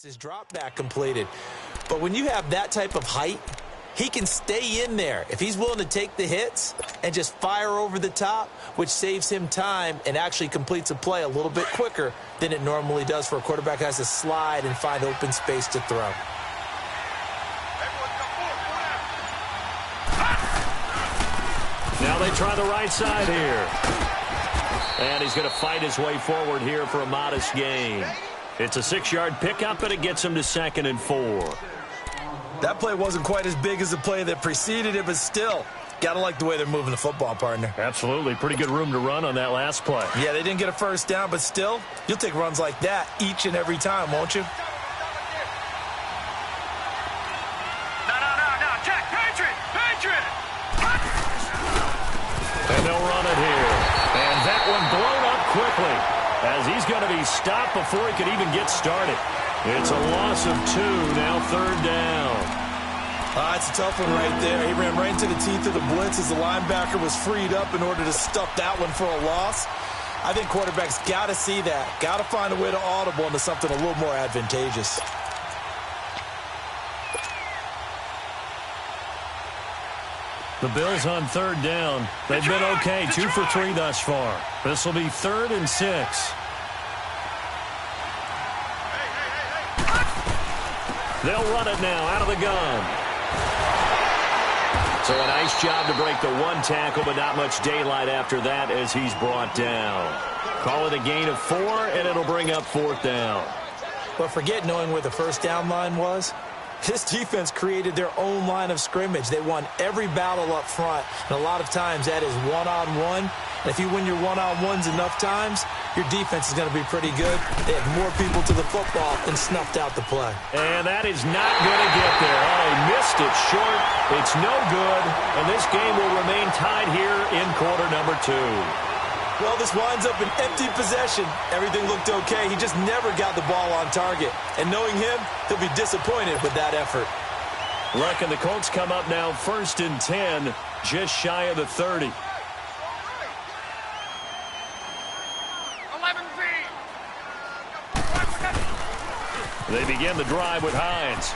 His drop back completed. But when you have that type of height, he can stay in there if he's willing to take the hits and just fire over the top, which saves him time and actually completes a play a little bit quicker than it normally does for a quarterback who has to slide and find open space to throw. Now they try the right side here. And he's going to fight his way forward here for a modest gain. It's a 6-yard pickup, and it gets him to 2nd and 4. That play wasn't quite as big as the play that preceded it, but still, got to like the way they're moving the football, partner. Absolutely. Pretty good room to run on that last play. Yeah, they didn't get a first down, but still, you'll take runs like that each and every time, won't you? No. Jack, Patriot! And they'll run it here. And that one blown up quickly, as he's going to be stopped before he could even get started. It's a loss of 2, now 3rd down. It's a tough one right there. He ran right into the teeth of the blitz as the linebacker was freed up in order to stuff that one for a loss. I think quarterbacks got to see that, got to find a way to audible into something a little more advantageous. The Bills on 3rd down. They've been okay, 2 for 3 thus far. This will be 3rd and 6. They'll run it now out of the gun. So a nice job to break the 1 tackle, but not much daylight after that as he's brought down. Call it a gain of 4, and it'll bring up 4th down. But forget knowing where the first down line was. This defense created their own line of scrimmage. They won every battle up front, and a lot of times that is one-on-one. And if you win your one-on-ones enough times, your defense is going to be pretty good. They had more people to the football and snuffed out the play. And that is not going to get there. Oh, he missed it short. It's no good, and this game will remain tied here in quarter number 2. Well, this winds up an empty possession. Everything looked okay. He just never got the ball on target. And knowing him, he'll be disappointed with that effort. Look, and the Colts come up now 1st and 10, just shy of the 30. 11 feet. They begin the drive with Hines.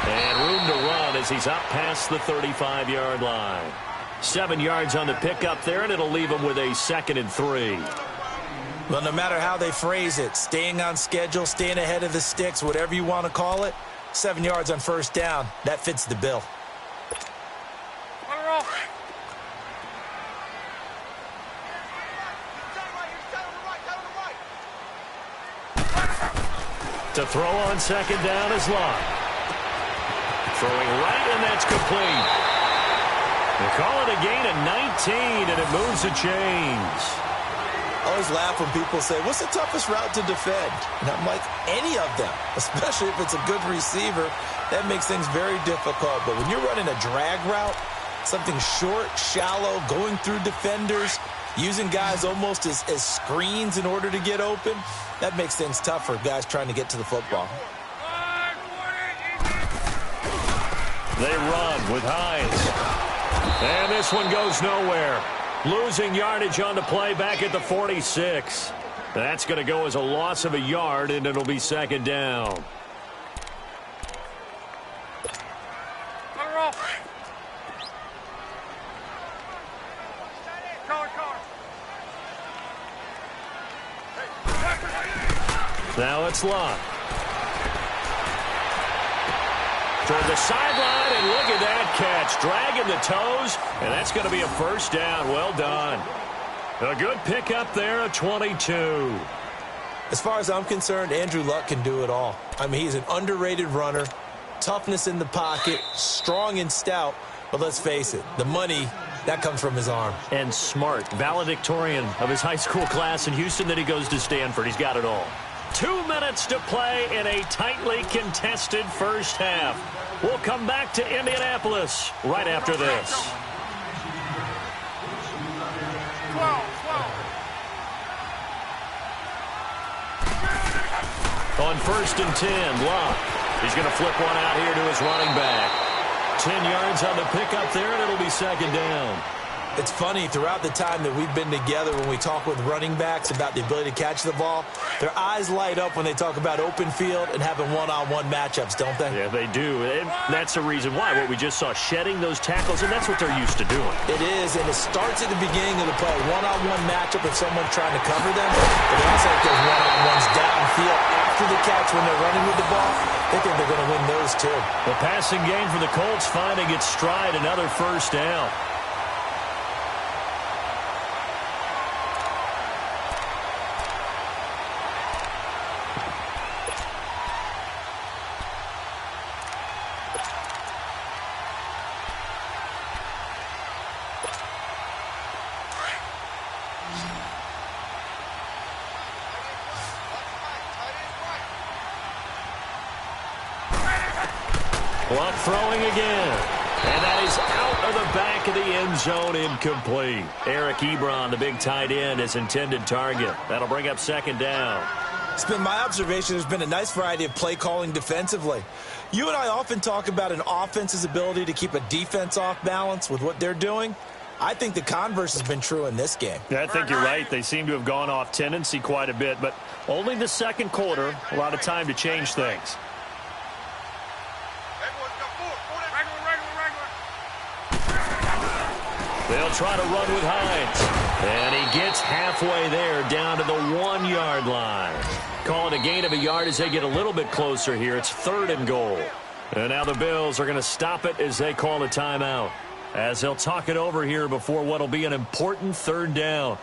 And room to run as he's up past the 35-yard line. 7 yards on the pickup there, and it'll leave him with a 2nd and 3. Well, no matter how they phrase it, staying on schedule, staying ahead of the sticks, whatever you want to call it, 7 yards on 1st down, that fits the bill. To throw on 2nd down is Locke. Throwing right, and that's complete. They call it a gain of 19, and it moves the chains. I always laugh when people say, what's the toughest route to defend? And I'm like, any of them, especially if it's a good receiver. That makes things very difficult. But when you're running a drag route, something short, shallow, going through defenders, using guys almost as screens in order to get open, that makes things tough for guys trying to get to the football. They run with Hines. And this one goes nowhere. Losing yardage on the play back at the 46. That's going to go as a loss of a yard, and it'll be 2nd down. Now it's Locke. Toward the sideline, and look at that catch. Dragging the toes, and that's going to be a 1st down. Well done. A good pickup there at 22. As far as I'm concerned, Andrew Luck can do it all. I mean, he's an underrated runner, toughness in the pocket, strong and stout, but let's face it, the money, that comes from his arm. And smart, valedictorian of his high school class in Houston, then he goes to Stanford. He's got it all. 2 minutes to play in a tightly contested first half. We'll come back to Indianapolis right after this. 12. On 1st and 10, Locke. He's going to flip one out here to his running back. 10 yards on the pickup there, and it'll be 2nd down. It's funny, throughout the time that we've been together, when we talk with running backs about the ability to catch the ball, their eyes light up when they talk about open field and having one-on-one matchups, don't they? Yeah, they do. And that's the reason why. What we just saw, shedding those tackles, and that's what they're used to doing. It is, and it starts at the beginning of the play. One-on-one matchup if someone's trying to cover them, but they also like those one-on-ones downfield after the catch when they're running with the ball. They think they're going to win those, too. The passing game for the Colts finding its stride, another first down. Clock throwing again. And that is out of the back of the end zone, incomplete. Eric Ebron, the big tight end, his intended target. That'll bring up second down. It's been my observation there's been a nice variety of play calling defensively. You and I often talk about an offense's ability to keep a defense off balance with what they're doing. I think the converse has been true in this game. Yeah, I think you're right. They seem to have gone off tendency quite a bit, but only the second quarter, a lot of time to change things. They'll try to run with Hines. And he gets halfway there down to the 1-yard line. Call it a gain of a yard as they get a little bit closer here. It's 3rd and goal. And now the Bills are going to stop it as they call a timeout. As they'll talk it over here before what will be an important 3rd down.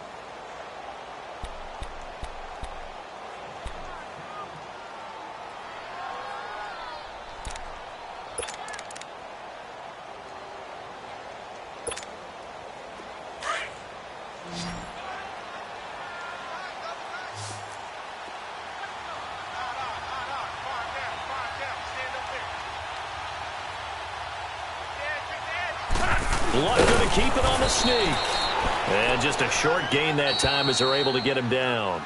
Luck going to keep it on the sneak. And just a short gain that time as they're able to get him down.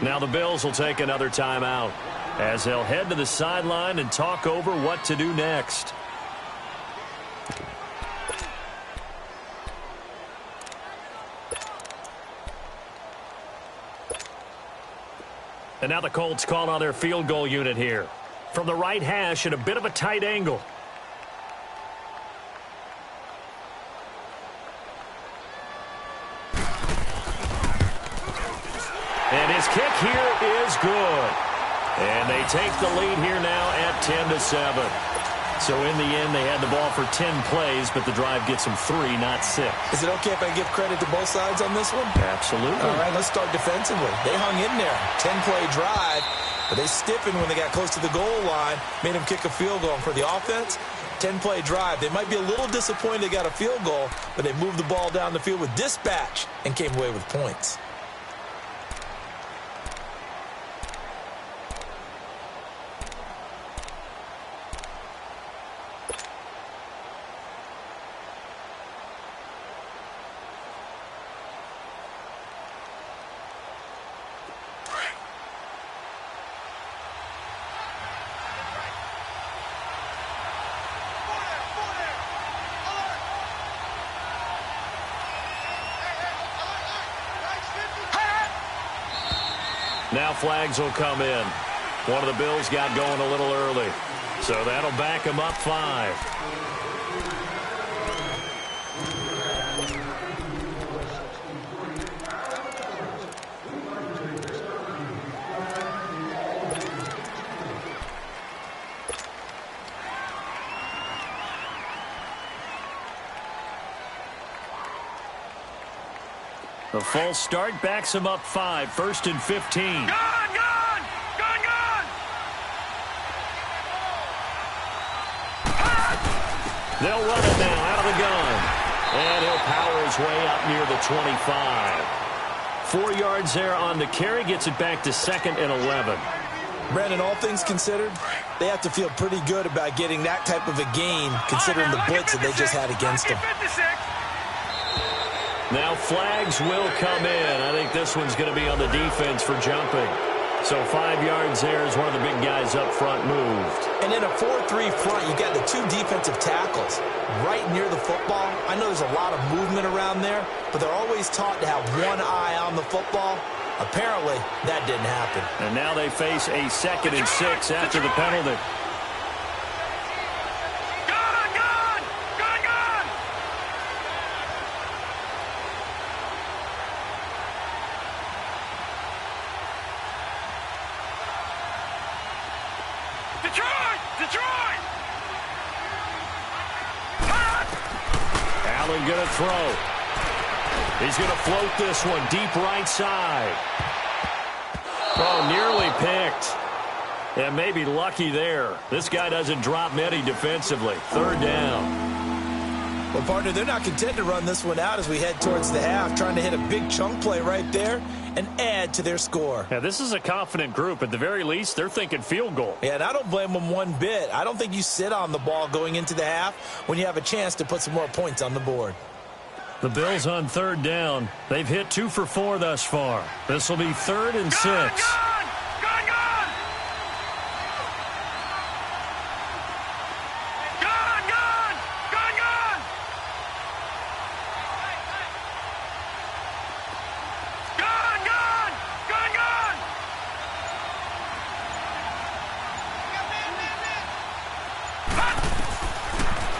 Now the Bills will take another timeout as they'll head to the sideline and talk over what to do next. And now the Colts call on their field goal unit here. From the right hash at a bit of a tight angle. And his kick here is good. And they take the lead here now at 10-7. So in the end, they had the ball for 10 plays, but the drive gets them 3, not 6. Is it okay if I give credit to both sides on this one? Absolutely. All right, let's start defensively. They hung in there. 10-play drive, but they stiffened when they got close to the goal line, made them kick a field goal. And for the offense, 10-play drive. They might be a little disappointed they got a field goal, but they moved the ball down the field with dispatch and came away with points. Now flags will come in. One of the Bills got going a little early. So that'll back him up 5. The false start backs him up 5. 1st and 15. Gone, gone! Gone, gone! They'll run it now out of the gun. And he'll power his way up near the 25. 4 yards there on the carry. Gets it back to 2nd and 11. Brandon, all things considered, they have to feel pretty good about getting that type of a gain, considering the blitz that they just had against them. Now flags will come in. I think this one's going to be on the defense for jumping. So 5 yards there as one of the big guys up front moved. And in a 4-3 front, you got the 2 defensive tackles right near the football. I know there's a lot of movement around there, but they're always taught to have one eye on the football. Apparently, that didn't happen. And now they face a 2nd and 6 after the penalty. Detroit! Allen going to throw. He's going to float this one deep right side. Oh, nearly picked. And maybe lucky there. This guy doesn't drop many defensively. 3rd down. Well, partner, they're not content to run this one out as we head towards the half, trying to hit a big chunk play right there and add to their score. Yeah, this is a confident group. At the very least, they're thinking field goal. Yeah, and I don't blame them one bit. I don't think you sit on the ball going into the half when you have a chance to put some more points on the board. The Bills on 3rd down. They've hit 2 for 4 thus far. This will be 3rd and 6.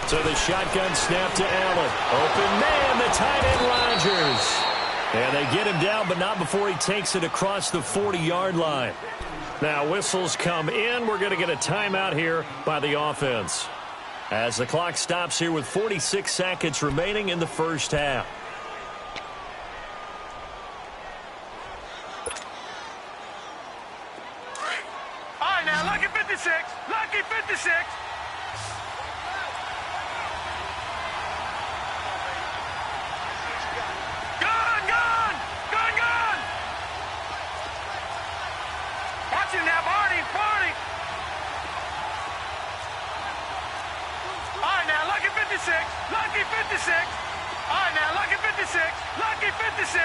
So the shotgun snap to Allen. Open man, the tight end Rodgers. And they get him down, but not before he takes it across the 40-yard line. Now whistles come in. We're going to get a timeout here by the offense, as the clock stops here with 46 seconds remaining in the first half. All right, now, lucky 56. Lucky 56. Lucky 56. All right, now, lucky 56. Lucky 56.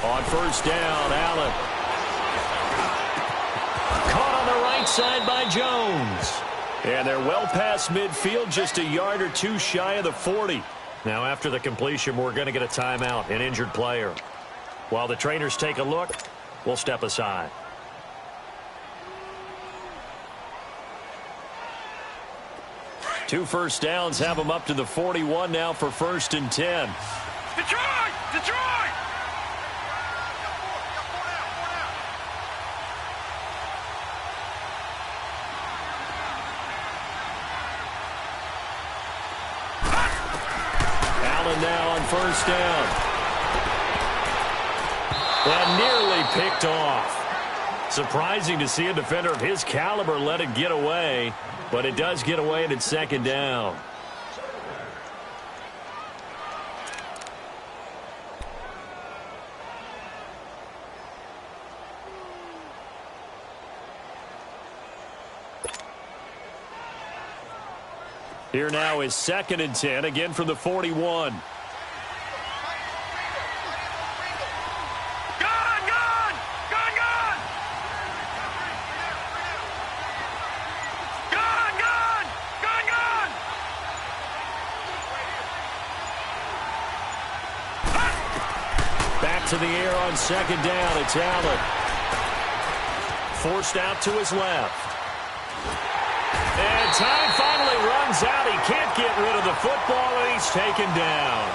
On 1st down, Allen. Caught on the right side by Jones. And they're well past midfield, just a yard or 2 shy of the 40. Now, after the completion, we're going to get a timeout, an injured player. While the trainers take a look, we'll step aside. 2 first downs have them up to the 41 now for 1st and 10. Detroit! Detroit! Allen now on 1st down. And nearly picked off. Surprising to see a defender of his caliber let it get away. But it does get away, and it's 2nd down. Here now is 2nd and 10, again from the 41. To the air on 2nd down. It's Allen. Forced out to his left. And time finally runs out. He can't get rid of the football, and he's taken down.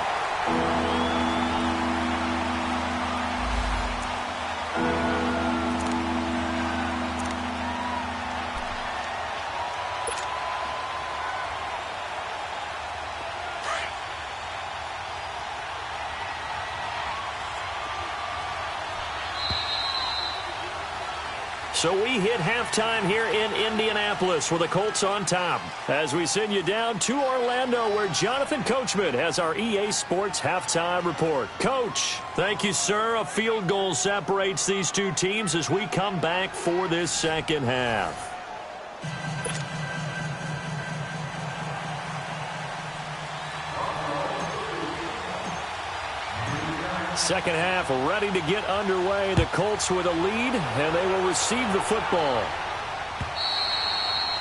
So we hit halftime here in Indianapolis with the Colts on top, as we send you down to Orlando, where Jonathan Coachman has our EA Sports halftime report. Coach, thank you, sir. A field goal separates these 2 teams as we come back for this 2nd half. Second half ready to get underway. The Colts with a lead, and they will receive the football.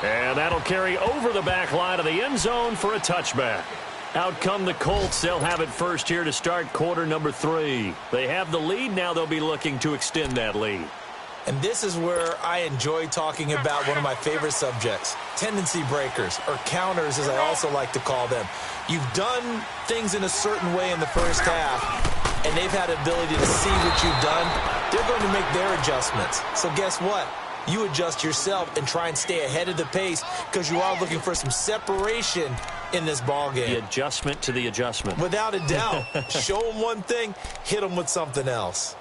And that'll carry over the back line of the end zone for a touchback. Out come the Colts. They'll have it first here to start quarter number 3. They have the lead. Now they'll be looking to extend that lead. And this is where I enjoy talking about one of my favorite subjects, tendency breakers, or counters as I also like to call them. You've done things in a certain way in the first half, and they've had the ability to see what you've done. They're going to make their adjustments. So guess what? You adjust yourself and try and stay ahead of the pace because you are looking for some separation in this ball game. The adjustment to the adjustment. Without a doubt. Show them one thing, hit them with something else.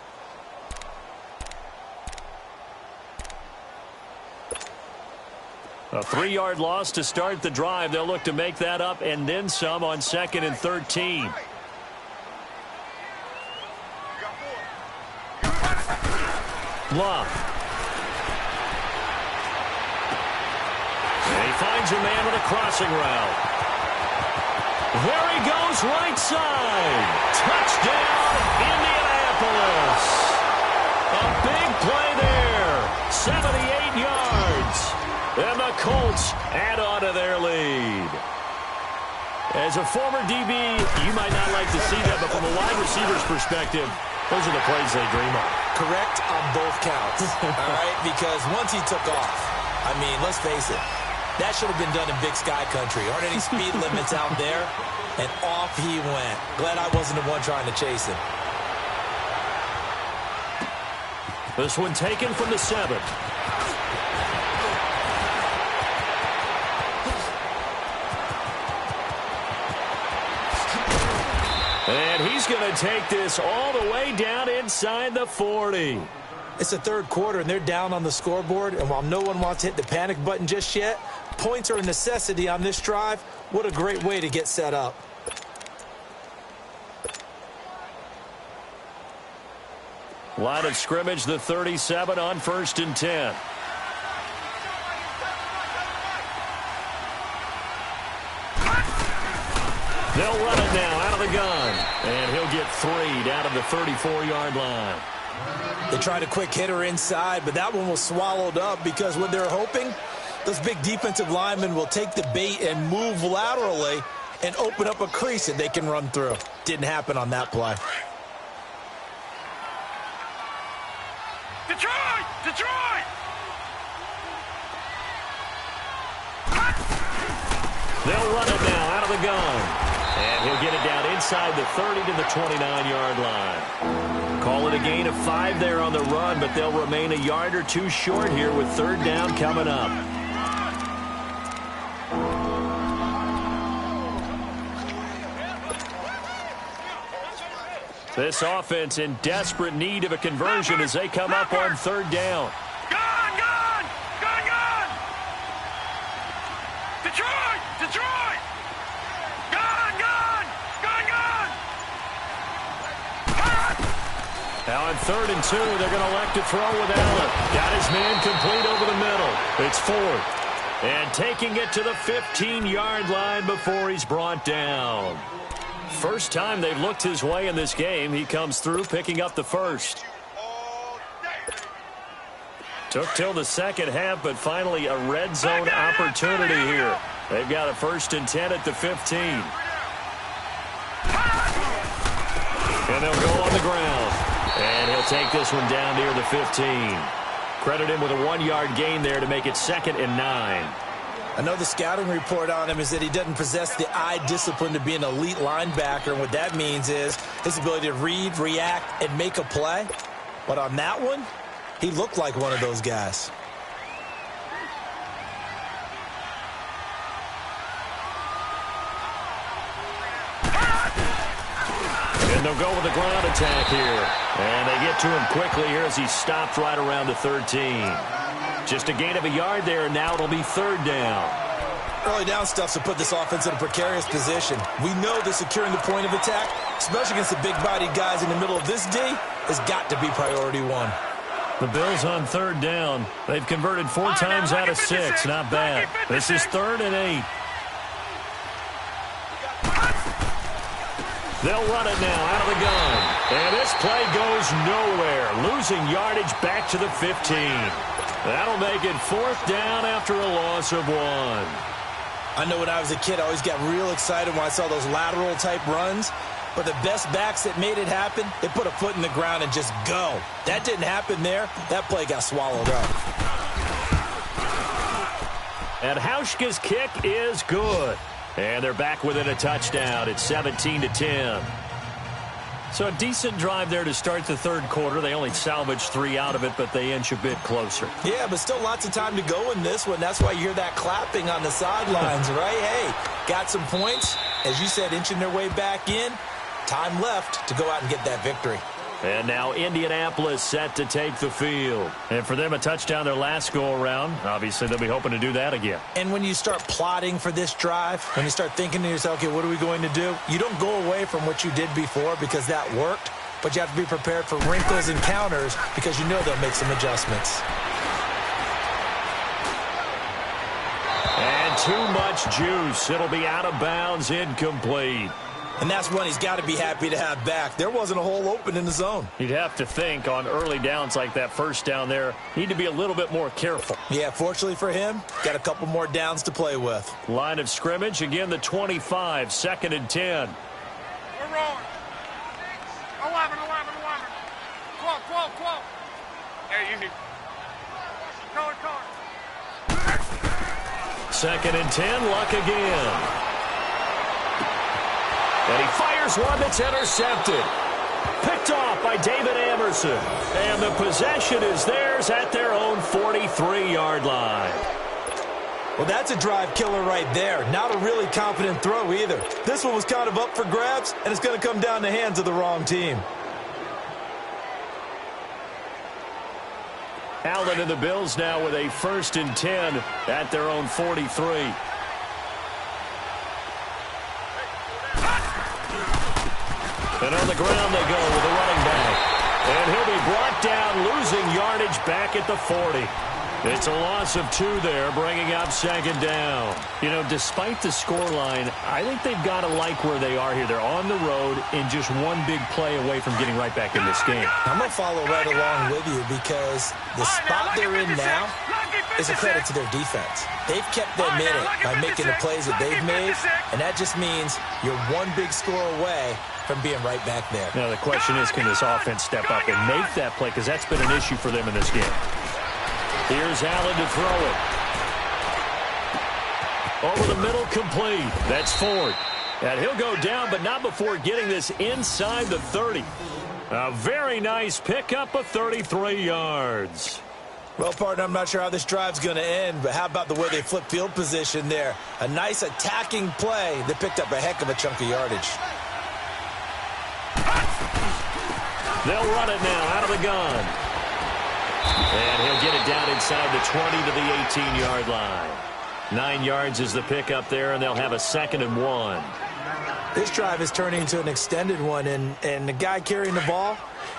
A 3-yard loss to start the drive. They'll look to make that up and then some on 2nd and 13. Love. And he finds a man with a crossing route. There he goes, right side. Touchdown, Indianapolis. A big play there. 78 yards. And the Colts add on to their lead. As a former DB, you might not like to see that, but from a wide receiver's perspective, those are the plays they dream of. Correct on both counts, all right? Because once he took off, I mean, let's face it, that should have been done in Big Sky Country. Aren't any speed limits out there? And off he went. Glad I wasn't the one trying to chase him. This one taken from the 7. And he's going to take this all the way down inside the 40. It's the third quarter, and they're down on the scoreboard. And while no one wants to hit the panic button just yet, points are a necessity on this drive. What a great way to get set up. Line of scrimmage, the 37 on 1st and 10. They'll run it now out of the gun. And he'll get 3 down to the 34-yard line. They tried a quick hitter inside, but that one was swallowed up because what they're hoping, those big defensive linemen will take the bait and move laterally and open up a crease that they can run through. Didn't happen on that play. Detroit! Detroit! They'll run it now out of the gun. And he'll get it down inside the 30 to the 29-yard line. Call it a gain of 5 there on the run, but they'll remain a yard or 2 short here with 3rd down coming up. This offense in desperate need of a conversion as they come up on 3rd down. Gone! Gone! Gone! Gone! Detroit! Detroit! Gone! Gone! Gone! Gone! Now on 3rd and 2, they're going to elect to throw with Allen. Got his man complete over the middle. It's 4th. And taking it to the 15-yard line before he's brought down. First time they've looked his way in this game. He comes through picking up the 1st. Took till the 2nd half, but finally a red zone opportunity here. They've got a 1st and 10 at the 15. And they'll go on the ground. And he'll take this one down near the 15. Credit him with a 1-yard gain there to make it 2nd and 9. I know the scouting report on him is that he doesn't possess the eye discipline to be an elite linebacker. And what that means is his ability to read, react, and make a play. But on that one, he looked like one of those guys. And they'll go with the ground attack here. And they get to him quickly here as he stopped right around the 13. Just a gain of a yard there, and now it'll be 3rd down. Early down stuff to put this offense in a precarious position. We know that securing the point of attack, especially against the big-bodied guys in the middle of this D, has got to be priority 1. The Bills on 3rd down. They've converted 4 times out of 6. Not bad. This is 3rd and 8. They'll run it now out of the gun. And this play goes nowhere, losing yardage back to the 15. That'll make it 4th down after a loss of 1. I know when I was a kid, I always got real excited when I saw those lateral-type runs. But the best backs that made it happen, they put a foot in the ground and just go. That didn't happen there. That play got swallowed up. And Hauschka's kick is good. And they're back within a touchdown. It's 17-10. So a decent drive there to start the 3rd quarter. They only salvaged 3 out of it, but they inch a bit closer. Yeah, but still lots of time to go in this one. That's why you hear that clapping on the sidelines, right? Hey, got some points. As you said, inching their way back in. Time left to go out and get that victory. And now Indianapolis set to take the field. And for them, a touchdown their last go-around. Obviously, they'll be hoping to do that again. And when you start plotting for this drive, when you start thinking to yourself, okay, what are we going to do? You don't go away from what you did before because that worked, but you have to be prepared for wrinkles and counters because you know they'll make some adjustments. And too much juice. It'll be out of bounds, incomplete. And that's one he's got to be happy to have back. There wasn't a hole open in the zone. You'd have to think on early downs like that first down there, need to be a little bit more careful. Yeah, fortunately for him, got a couple more downs to play with. Line of scrimmage, again the 25, 2nd and 10. We're rolling. 11. Quote. Hey, you need. Card. 2nd and 10, Luck again. And he fires one that's intercepted. Picked off by David Amerson. And the possession is theirs at their own 43-yard line. Well, that's a drive killer right there. Not a really confident throw either. This one was kind of up for grabs, and it's going to come down the hands of the wrong team. Allen and the Bills now with a 1st and 10 at their own 43. And on the ground they go with a running back. And he'll be brought down, losing yardage back at the 40. It's a loss of 2 there, bringing up 2nd down. You know, despite the scoreline, I think they've got to like where they are here. They're on the road and just one big play away from getting right back in this game. I'm going to follow right along with you because the spot they're in now is a credit to their defense. They've kept them in it by making the plays that they've made, and that just means you're one big score away from being right back there. Now, the question is, can this offense step up and make that play? Because that's been an issue for them in this game. Here's Allen to throw it. Over the middle, complete. That's Ford. And he'll go down, but not before getting this inside the 30. A very nice pickup of 33 yards. Well, partner, I'm not sure how this drive's going to end, but how about the way they flip field position there? A nice attacking play that picked up a heck of a chunk of yardage. They'll run it now out of the gun. And he'll get it down inside the 20 to the 18-yard line. 9 yards is the pickup there, and they'll have a 2nd and 1. This drive is turning into an extended one, and the guy carrying the ball,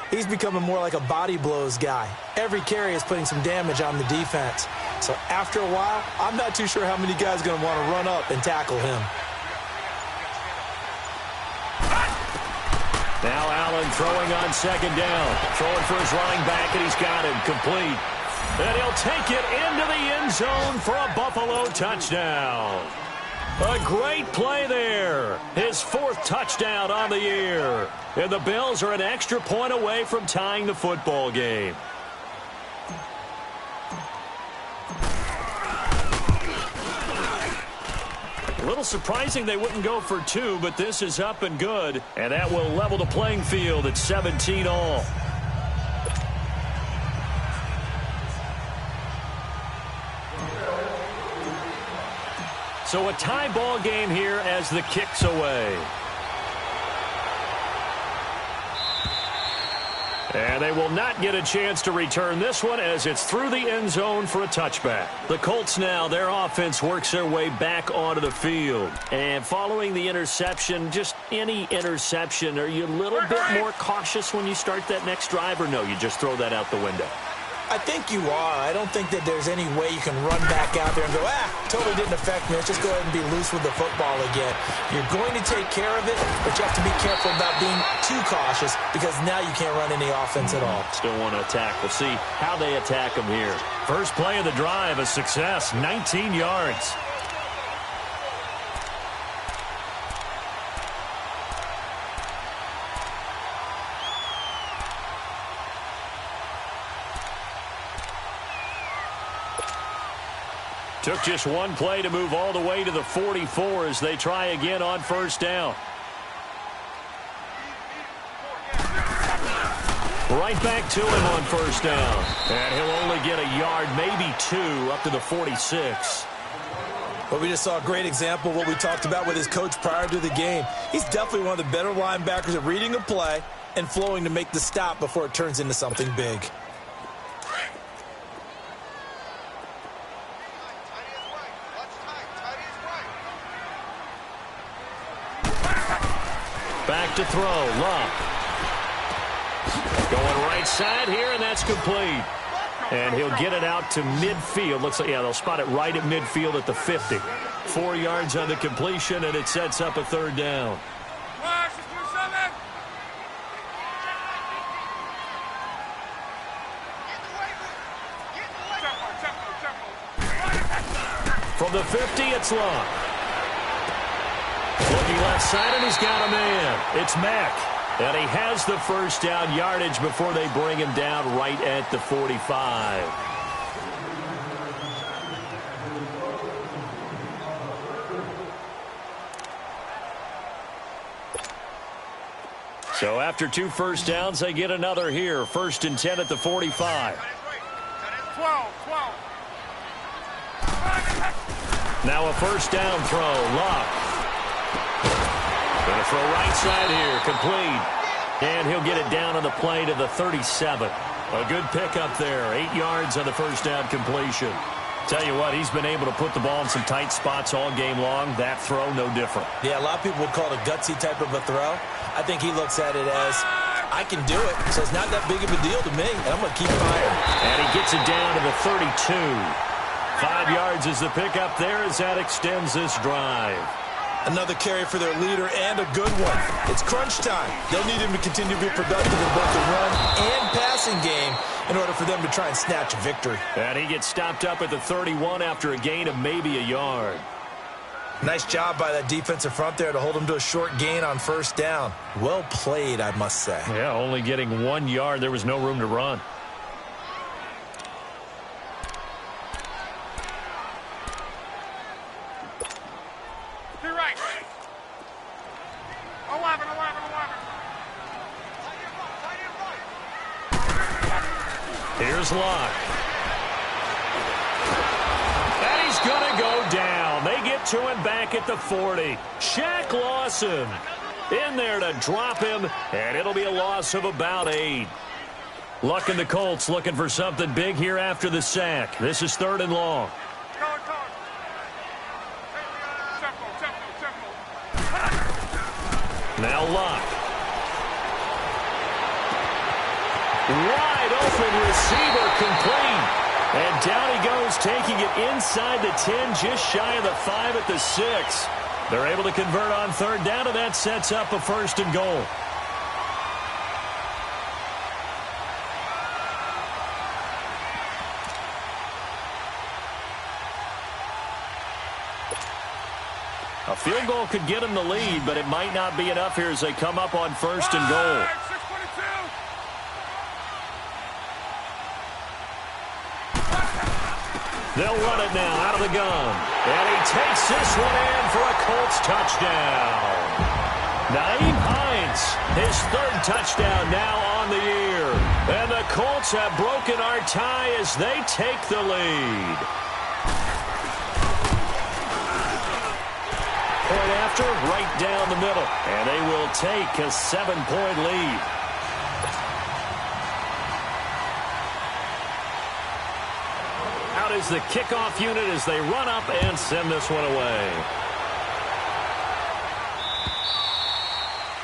he's becoming more like a body blows guy. Every carry is putting some damage on the defense. So after a while, I'm not too sure how many guys are going to want to run up and tackle him. Now Allen throwing on 2nd down. Throwing for his running back, and he's got him complete. And he'll take it into the end zone for a Buffalo touchdown. A great play there. His 4th touchdown on the year. And the Bills are an extra point away from tying the football game. A little surprising they wouldn't go for 2, but this is up and good. And that will level the playing field at 17 all. So a tie ball game here as the kick's away. And they will not get a chance to return this one as it's through the end zone for a touchback. The Colts now, their offense works their way back onto the field. And following the interception, just any interception, are you a little bit more cautious when you start that next drive, or no, you just throw that out the window? I think you are. I don't think that there's any way you can run back out there and go, totally didn't affect me. Let's just go ahead and be loose with the football again. You're going to take care of it, but you have to be careful about being too cautious because now you can't run any offense at all. Still want to attack. We'll see how they attack them here. First play of the drive, a success, 19 yards. Took just one play to move all the way to the 44 as they try again on first down. Right back to him on first down. And he'll only get a yard, maybe two, up to the 46. But we just saw a great example of what we talked about with his coach prior to the game. He's definitely one of the better linebackers at reading a play and flowing to make the stop before it turns into something big. Back to throw, Love. Going right side here, and that's complete. And he'll get it out to midfield. Looks like, yeah, they'll spot it right at midfield at the 50. 4 yards on the completion, and it sets up a third down. From the 50, it's Love. Looking left side, and he's got a man. It's Mack. And he has the first down yardage before they bring him down right at the 45. So after 2 first downs, they get another here. 1st and 10 at the 45. 12. Now a first down throw. Love. Going to throw right side here. Complete. And he'll get it down on the play to the 37. A good pickup there. 8 yards on the first down completion. Tell you what, he's been able to put the ball in some tight spots all game long. That throw, no different. Yeah, a lot of people would call it a gutsy type of a throw. I think he looks at it as, I can do it, so it's not that big of a deal to me, and I'm going to keep firing. And he gets it down to the 32. 5 yards is the pickup there as that extends this drive. Another carry for their leader and a good one. It's crunch time. They'll need him to continue to be productive in both the run and passing game in order for them to try and snatch a victory. And he gets stopped up at the 31 after a gain of maybe a yard. Nice job by that defensive front there to hold him to a short gain on first down. Well played, I must say. Yeah, only getting 1 yard. There was no room to run. Here's Locke. And he's going to go down. They get to him back at the 40. Shaq Lawson in there to drop him, and it'll be a loss of about 8. Luck and the Colts looking for something big here after the sack. This is 3rd and long. Now Locke. Wide open receiver, complete. And down he goes, taking it inside the 10, just shy of the 5 at the 6. They're able to convert on 3rd down, and that sets up a 1st and goal. A field goal could get them the lead, but it might not be enough here as they come up on 1st and goal. They'll run it now out of the gun. And he takes this one in for a Colts touchdown. Nyheim Hines, his 3rd touchdown now on the year. And the Colts have broken our tie as they take the lead. Point after, right down the middle. And they will take a 7-point lead. Out is the kickoff unit as they run up and send this one away.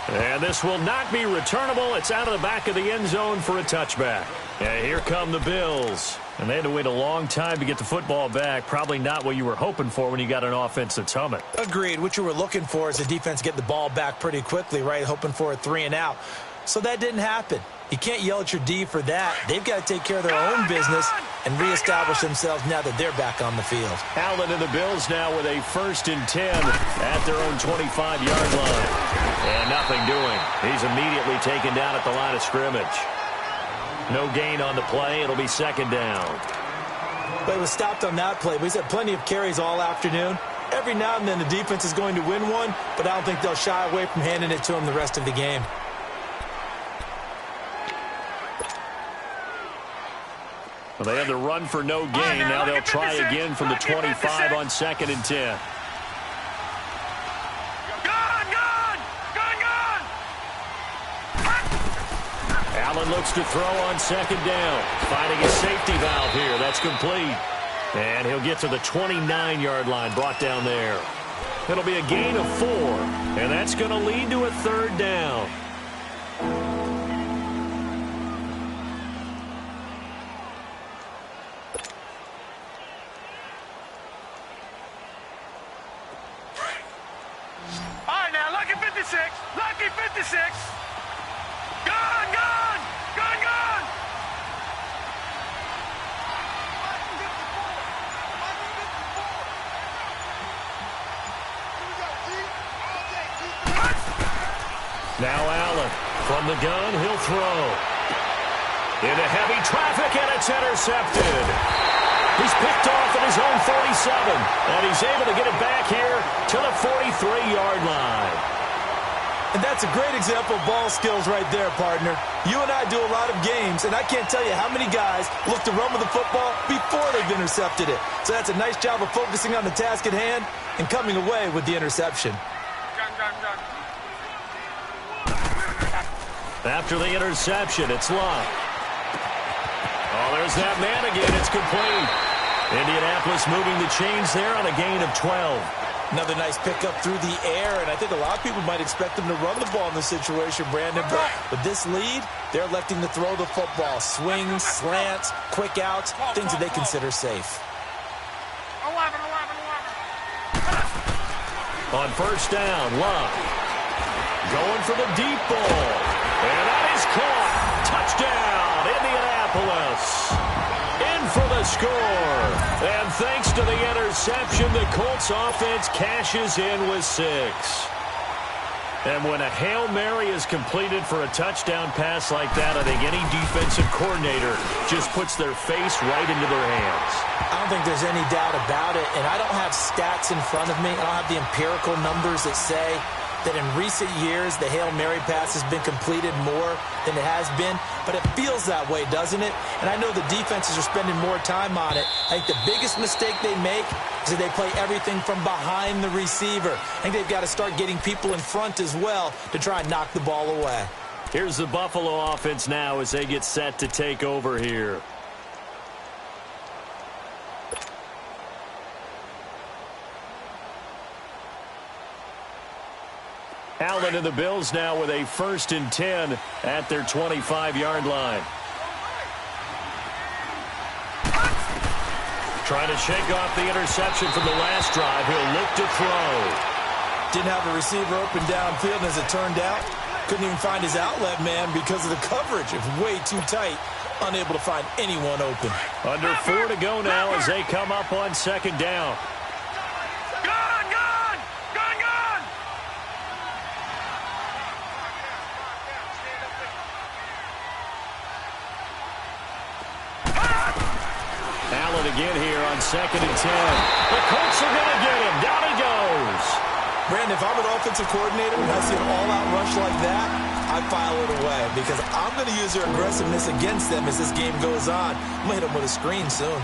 And this will not be returnable. It's out of the back of the end zone for a touchback. Yeah, here come the Bills. And they had to wait a long time to get the football back. Probably not what you were hoping for when you got an offense that's humming. Agreed. What you were looking for is the defense get the ball back pretty quickly, right? Hoping for a 3 and out. So that didn't happen. You can't yell at your D for that. They've got to take care of their own business and reestablish themselves now that they're back on the field. Allen and the Bills now with a 1st and 10 at their own 25-yard line. And nothing doing. He's immediately taken down at the line of scrimmage. No gain on the play. It'll be 2nd down. But he was stopped on that play. But he's had plenty of carries all afternoon. Every now and then the defense is going to win one, but I don't think they'll shy away from handing it to him the rest of the game. Well, they had the run for no gain. Now they'll try again from the 25 on 2nd and 10. Allen looks to throw on 2nd down. Finding his safety valve here. That's complete. And he'll get to the 29-yard line, brought down there. It'll be a gain of 4, and that's going to lead to a 3rd down. All right, now, lucky 56. Lucky 56. Gone, gone. Gone, gone. Now Allen from the gun, he'll throw. Into heavy traffic, and it's intercepted. He's picked off at his own 47, and he's able to get it back here to the 43-yard line. And that's a great example of ball skills right there, partner. You and I do a lot of games, and I can't tell you how many guys look to run with the football before they've intercepted it. So that's a nice job of focusing on the task at hand and coming away with the interception. After the interception, it's Love. Oh, there's that man again. It's complete. Indianapolis moving the chains there on a gain of 12. Another nice pickup through the air, and I think a lot of people might expect them to run the ball in this situation, Brandon. But with this lead, they're electing to throw the football. Swings, slants, quick outs, things that they consider safe. 11. On 1st down, Love. Going for the deep ball. And that is caught. Touchdown, Indianapolis. In for the score. And thanks to the interception, the Colts offense cashes in with 6. And when a Hail Mary is completed for a touchdown pass like that, I think any defensive coordinator just puts their face right into their hands. I don't think there's any doubt about it, and I don't have stats in front of me. I don't have the empirical numbers that say that in recent years the Hail Mary pass has been completed more than it has been, but it feels that way, doesn't it? And I know the defenses are spending more time on it. I think the biggest mistake they make is that they play everything from behind the receiver. I think they've got to start getting people in front as well to try and knock the ball away. Here's the Buffalo offense now as they get set to take over here. Allen and the Bills now with a 1st and 10 at their 25-yard line. Trying to shake off the interception from the last drive. He'll look to throw. Didn't have a receiver open downfield, and as it turned out, couldn't even find his outlet man because of the coverage. It was way too tight, unable to find anyone open. Under 4 to go now as they come up on 2nd down. Again here on 2nd and 10. The Colts are going to get him. Down he goes. Brandon, if I'm an offensive coordinator and I see an all-out rush like that, I file it away because I'm going to use their aggressiveness against them as this game goes on. I'm going to hit them with a screen soon.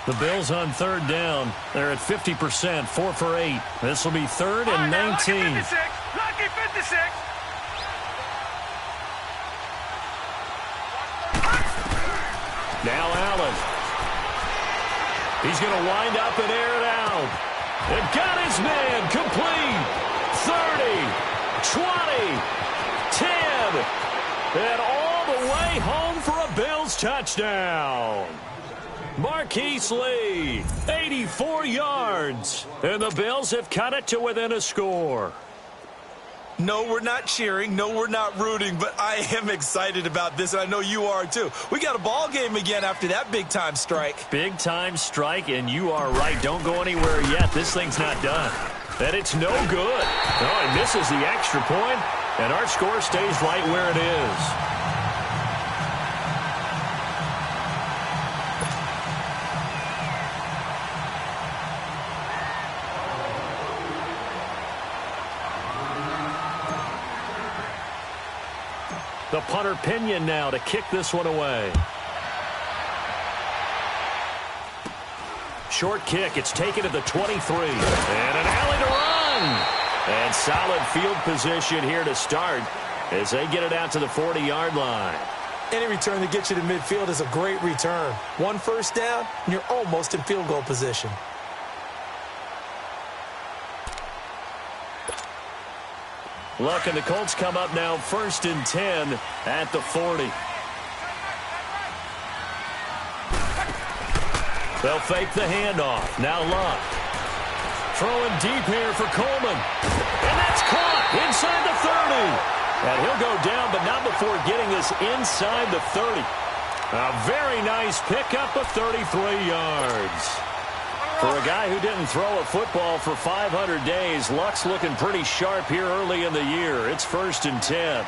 The Bills on 3rd down. They're at 50%, 4 for 8. This will be 3rd and 19. Lucky 56. Now Allen. He's going to wind up and air it out. And got his man complete. 30, 20, 10, and all the way home for a Bills touchdown. Marquise Lee, 84 yards. And the Bills have cut it to within a score. No, we're not cheering. No, we're not rooting. But I am excited about this, and I know you are too. We got a ball game again after that big-time strike. Big-time strike, and you are right. Don't go anywhere yet. This thing's not done. And it's no good. No, he misses the extra point, and our score stays right where it is. The punter Pinion now to kick this one away. Short kick. It's taken at the 23. And an alley to run. And solid field position here to start as they get it out to the 40-yard line. Any return that gets you to midfield is a great return. One first down, and you're almost in field goal position. Look, and the Colts come up now 1st and 10 at the 40. They'll fake the handoff. Now Luck. Throwing deep here for Coleman. And that's caught inside the 30. And he'll go down, but not before getting this inside the 30. A very nice pickup of 33 yards. For a guy who didn't throw a football for 500 days, Luck's looking pretty sharp here early in the year. It's 1st and 10.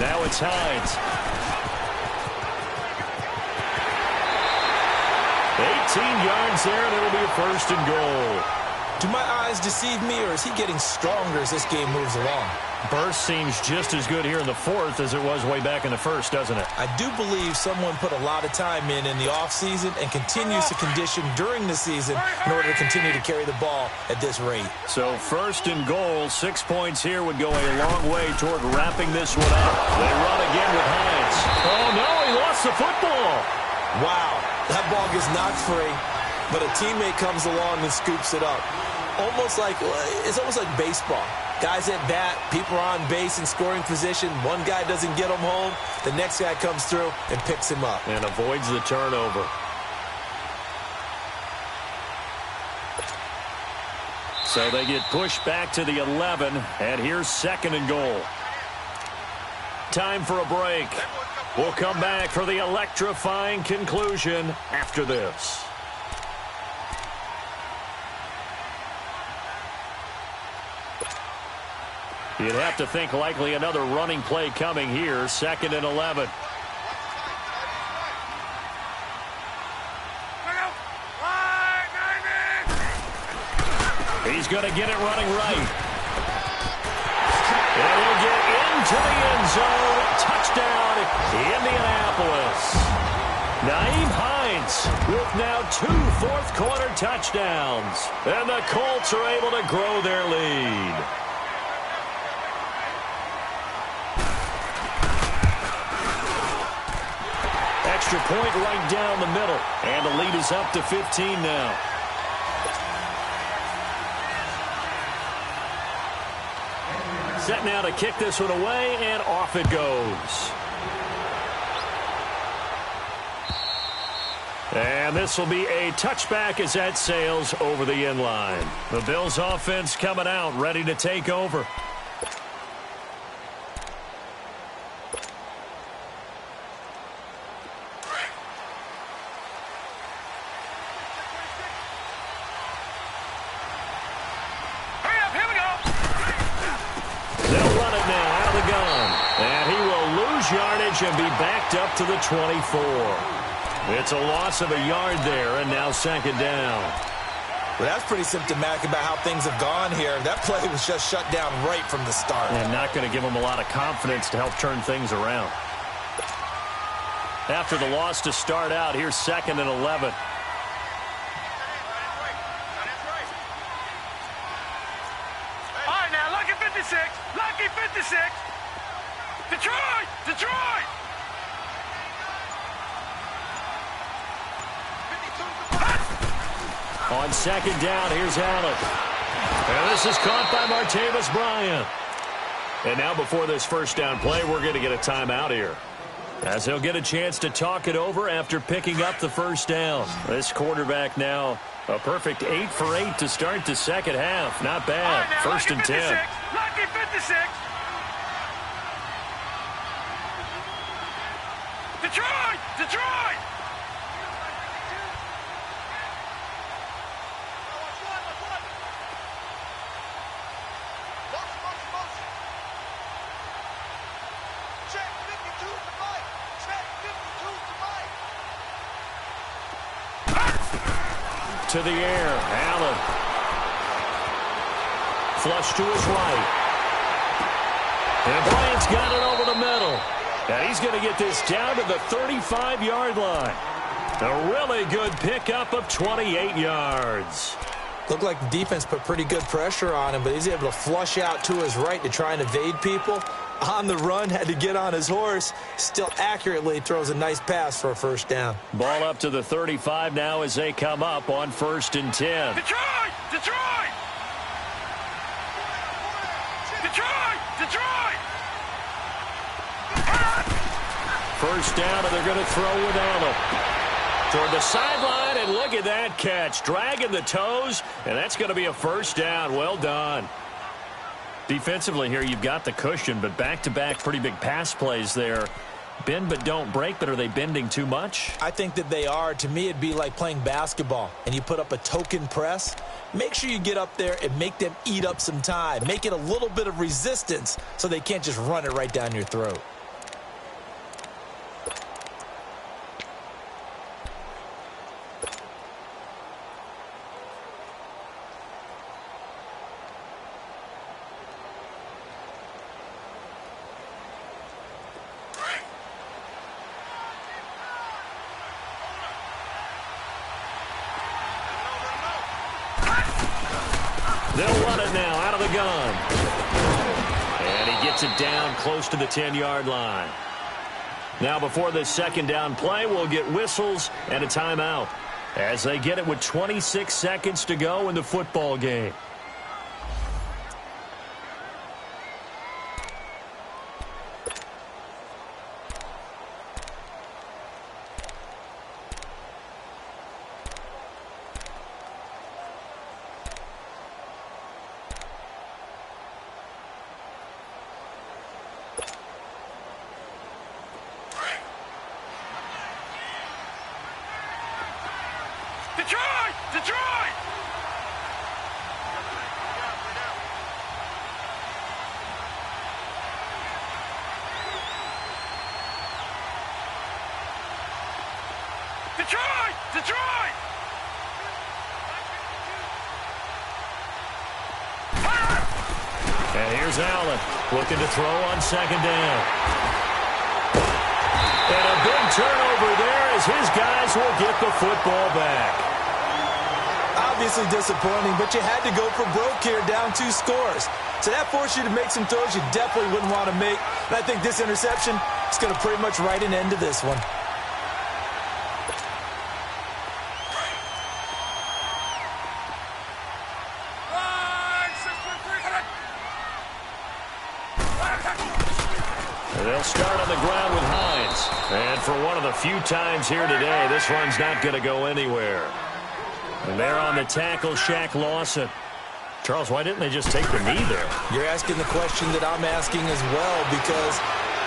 Now it's Hines. 18 yards there, and it'll be a 1st and goal. Do my eyes deceive me, or is he getting stronger as this game moves along? Burst seems just as good here in the 4th as it was way back in the 1st, doesn't it? I do believe someone put a lot of time in the offseason and continues to condition during the season in order to continue to carry the ball at this rate. So 1st and goal, 6 points here would go a long way toward wrapping this one up. They run again with Hines. Oh, no, he lost the football. Wow, that ball gets knocked free, but a teammate comes along and scoops it up. It's almost like baseball. Guys at bat, people are on base in scoring position. One guy doesn't get him home. The next guy comes through and picks him up. And avoids the turnover. So they get pushed back to the 11, and here's 2nd and goal. Time for a break. We'll come back for the electrifying conclusion after this. You'd have to think likely another running play coming here. 2nd and 11. He's going to get it running right. And he'll get into the end zone. Touchdown, Indianapolis. Nyheim Hines with now 2 fourth-quarter touchdowns. And the Colts are able to grow their lead. Extra point right down the middle. And the lead is up to 15 now. Set now to kick this one away, and off it goes. And this will be a touchback as that sails over the end line. The Bills offense coming out, ready to take over. Yardage and be backed up to the 24. It's a loss of a yard there, and now 2nd down. Well, that's pretty symptomatic about how things have gone here. That play was just shut down right from the start. And not going to give them a lot of confidence to help turn things around. After the loss to start out, here's 2nd and 11. All right, now, lucky 56. Lucky 56. Detroit! Detroit! On second down, here's Allen. And this is caught by Martavis Bryant. And now before this first down play, we're going to get a timeout here, as he'll get a chance to talk it over after picking up the first down. This quarterback now a perfect 8 for 8 to start the second half. Not bad. Right, First and 10. Lucky 56. Detroit! Detroit! Check 52 to Mike. Check 52 to Mike. To the air, Allen. Flush to his right. And Bryant's got it over the middle. And he's going to get this down to the 35-yard line. A really good pickup of 28 yards. Looked like the defense put pretty good pressure on him, but he's able to flush out to his right to try and evade people. On the run, had to get on his horse. Still accurately throws a nice pass for a first down. Ball up to the 35 now as they come up on 1st and 10. Detroit! Detroit! Detroit! Detroit! First down, and they're going to throw with Allen. Toward the sideline, and look at that catch. Dragging the toes, and that's going to be a first down. Well done. Defensively here, you've got the cushion, but back-to-back pretty big pass plays there. Bend but don't break, but are they bending too much? I think that they are. To me, it'd be like playing basketball, and you put up a token press. Make sure you get up there and make them eat up some time. Make it a little bit of resistance so they can't just run it right down your throat. They'll run it now out of the gun. And he gets it down close to the 10-yard line. Now before this second down play, we'll get whistles and a timeout as they get it with 26 seconds to go in the football game. Detroit! Detroit! Detroit! Detroit! And here's Allen looking to throw on second down. And a big turnover there as his guys will get the football back. Obviously disappointing, but you had to go for broke here, down 2 scores. So that forced you to make some throws you definitely wouldn't want to make. And I think this interception is going to pretty much write an end to this one. They'll start on the ground with Hines. And for one of the few times here today, this run's not going to go anywhere. And they're on the tackle, Shaq Lawson. Charles, why didn't they just take the knee there? You're asking the question that I'm asking as well, because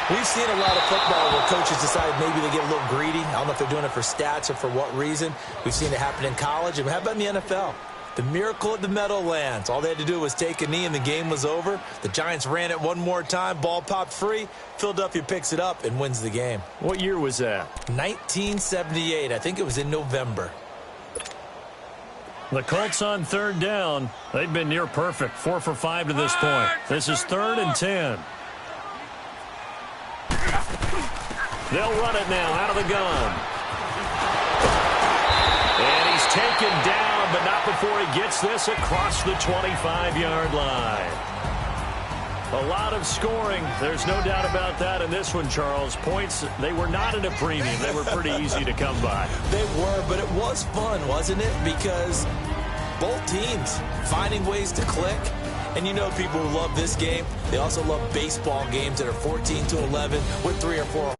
we've seen a lot of football where coaches decide maybe they get a little greedy. I don't know if they're doing it for stats or for what reason. We've seen it happen in college. And how about in the NFL? The miracle at the Meadowlands. All they had to do was take a knee and the game was over. The Giants ran it one more time. Ball popped free. Philadelphia picks it up and wins the game. What year was that? 1978. I think it was in November. The Colts on third down. They've been near perfect. 4 for 5 to this point. This is 3rd and 10. They'll run it now out of the gun. And he's taken down, but not before he gets this across the 25-yard line. A lot of scoring. There's no doubt about that in this one, Charles. Points, they were not at a premium. They were pretty easy to come by. They were, but it was fun, wasn't it? Because both teams finding ways to click. And you know people who love this game, they also love baseball games that are 14-11 with 3 or 4.